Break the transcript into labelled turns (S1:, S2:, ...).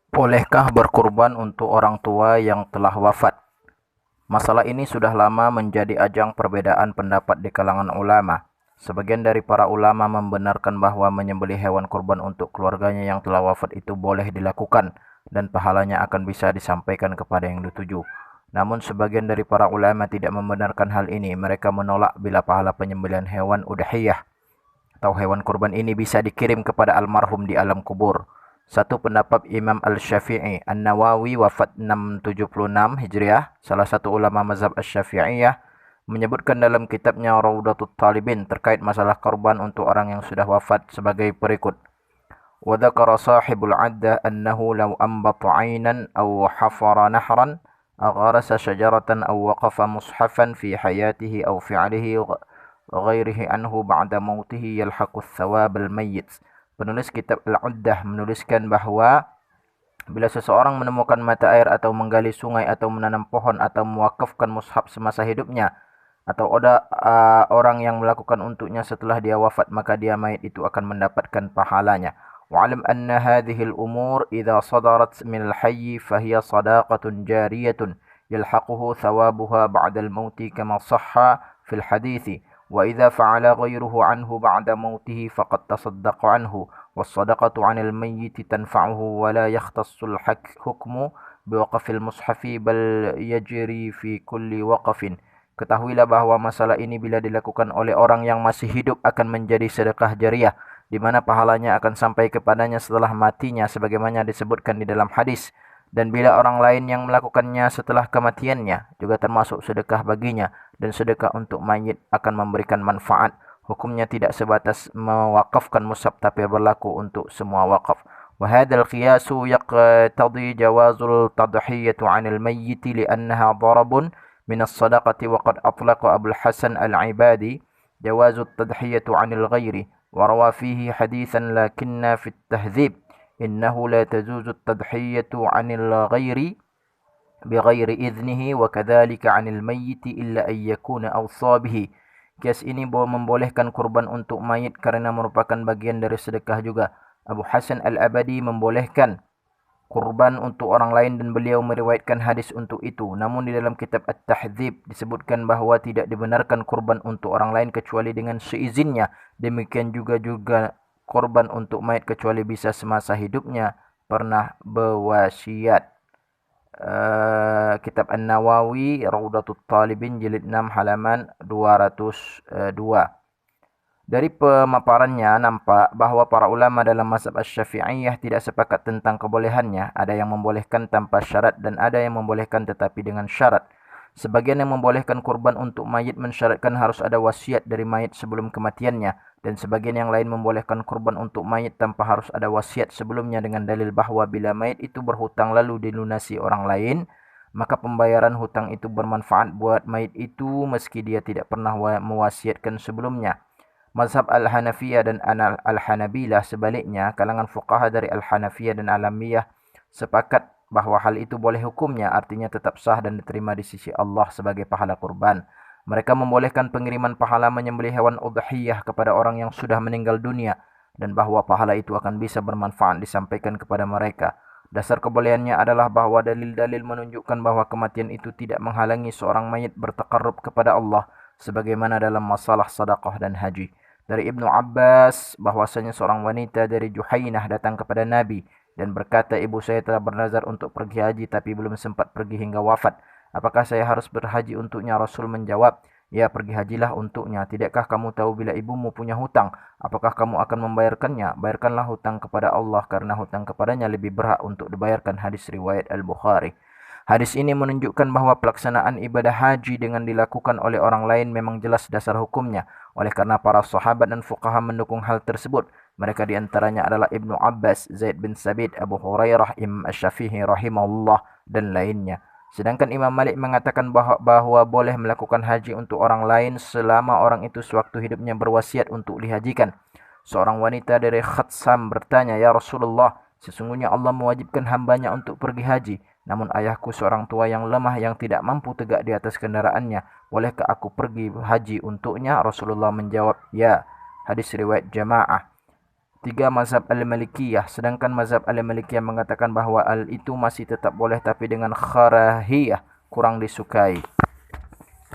S1: Bolehkah berkurban untuk orang tua yang telah wafat? Masalah ini sudah lama menjadi ajang perbedaan pendapat di kalangan ulama. Sebagian dari para ulama membenarkan bahwa menyembelih hewan kurban untuk keluarganya yang telah wafat itu boleh dilakukan dan pahalanya akan bisa disampaikan kepada yang dituju. Namun sebagian dari para ulama tidak membenarkan hal ini. Mereka menolak bila pahala penyembelihan hewan udhiyah atau hewan kurban ini bisa dikirim kepada almarhum di alam kubur. Satu pendapat Imam Al-Syafi'i An-Nawawi wafat 676 Hijriah, salah satu ulama mazhab Asy-Syafi'iyah, menyebutkan dalam kitabnya Raudatul Talibin terkait masalah kurban untuk orang yang sudah wafat sebagai berikut. Wa dzakara sahibul 'adda annahu law anbata 'aynan aw hafara nahran aw gharasa syajaratan aw waqafa mushafan fi hayatihi aw fi'lihi ghairihi anhu ba'da mautihi yalhaqu thawab al-mayyit. Penulis kitab Al-Uddah menuliskan bahawa bila seseorang menemukan mata air atau menggali sungai atau menanam pohon atau mewakafkan mushaf semasa hidupnya atau ada orang yang melakukan untuknya setelah dia wafat, maka dia mayit itu akan mendapatkan pahalanya. Wa'alam anna hadhihi al-umur idza sadarat min al-hayy fahiya sadaqatun jariyatun yalhaquhu thawabuha ba'da al-mauti kama sahha fil hadithi. وإذا فعل غيره عنه بعد موته فقد تصدق عنه والصدقة عن الميت تنفعه ولا يختص الحكم بوقف المصحف بل يجري في كل وقف. Ketahuilah bahwa masalah ini bila dilakukan oleh orang yang masih hidup akan menjadi sedekah jariah, di mana pahalanya akan sampai kepadanya setelah matinya sebagaimana disebutkan di dalam hadis. Dan bila orang lain yang melakukannya setelah kematiannya juga termasuk sedekah baginya, dan sedekah untuk mayit akan memberikan manfaat. Hukumnya tidak sebatas mewakafkan mushaf tapi berlaku untuk semua wakaf. وهذا القياس يقتضي جواز التضحية عن الميت لأنها ضرب من الصدقة وقد أطلق أبو الحسن العبادي جواز التضحية عن الغير وروى فيه حديثا لكن في التهذيب إنه لا تجوز التضحية عن الغير بغير إذنه وكذلك عن الميت إلا أن يكون أوصى به. Kias ini membolehkan kurban untuk mayit karena merupakan bagian dari sedekah juga. Abu Hasan Al-Abadi membolehkan kurban untuk orang lain dan beliau meriwayatkan hadis untuk itu. Namun di dalam kitab At-Tahdzib disebutkan bahawa tidak dibenarkan kurban untuk orang lain kecuali dengan seizinnya. Demikian juga kurban untuk mayit kecuali bisa semasa hidupnya pernah berwasiat. Kitab An-Nawawi Raudatul Talibin jilid 6 halaman 202. Dari pemaparannya nampak bahawa para ulama dalam mazhab Asy-Syafi'iyah tidak sepakat tentang kebolehannya. Ada yang membolehkan tanpa syarat dan ada yang membolehkan tetapi dengan syarat. Sebagian yang membolehkan kurban untuk mayit mensyaratkan harus ada wasiat dari mayit sebelum kematiannya, dan sebagian yang lain membolehkan kurban untuk mayit tanpa harus ada wasiat sebelumnya dengan dalil bahawa bila mayit itu berhutang lalu dilunasi orang lain, maka pembayaran hutang itu bermanfaat buat mayit itu meski dia tidak pernah mewasiatkan sebelumnya. Mazhab Al-Hanafiyah dan Al-Hanabilah sebaliknya, kalangan fuqaha dari Al-Hanafiyah dan Alamiyah sepakat bahawa hal itu boleh hukumnya, artinya tetap sah dan diterima di sisi Allah sebagai pahala kurban. Mereka membolehkan pengiriman pahala menyembelih hewan udhiyah kepada orang yang sudah meninggal dunia dan bahawa pahala itu akan bisa bermanfaat disampaikan kepada mereka. Dasar kebolehannya adalah bahawa dalil-dalil menunjukkan bahawa kematian itu tidak menghalangi seorang mayit bertaqarrub kepada Allah sebagaimana dalam masalah sedekah dan haji. Dari Ibnu Abbas bahwasanya seorang wanita dari Juhainah datang kepada Nabi dan berkata, ibu saya telah bernazar untuk pergi haji tapi belum sempat pergi hingga wafat. Apakah saya harus berhaji untuknya? Rasul menjawab, ya, pergi hajilah untuknya. Tidakkah kamu tahu bila ibumu punya hutang? Apakah kamu akan membayarkannya? Bayarkanlah hutang kepada Allah karena hutang kepadanya lebih berhak untuk dibayarkan. Hadis riwayat Al-Bukhari. Hadis ini menunjukkan bahawa pelaksanaan ibadah haji dengan dilakukan oleh orang lain memang jelas dasar hukumnya. Oleh karena para sahabat dan fuqaha mendukung hal tersebut. Mereka di antaranya adalah Ibnu Abbas, Zaid bin Sabit, Abu Hurairah, Imam Asy-Syafi'i rahimahullah dan lainnya. Sedangkan Imam Malik mengatakan bahawa boleh melakukan haji untuk orang lain selama orang itu sewaktu hidupnya berwasiat untuk dihajikan. Seorang wanita dari Khatsam bertanya, ya Rasulullah, sesungguhnya Allah mewajibkan hambanya untuk pergi haji. Namun ayahku seorang tua yang lemah yang tidak mampu tegak di atas kendaraannya. Bolehkah aku pergi haji untuknya? Rasulullah menjawab, ya. Hadis riwayat Jamaah. 3 mazhab Al-Malikiyah, sedangkan mazhab Al-Malikiyah mengatakan bahwa al itu masih tetap boleh tapi dengan karahiyah, kurang disukai.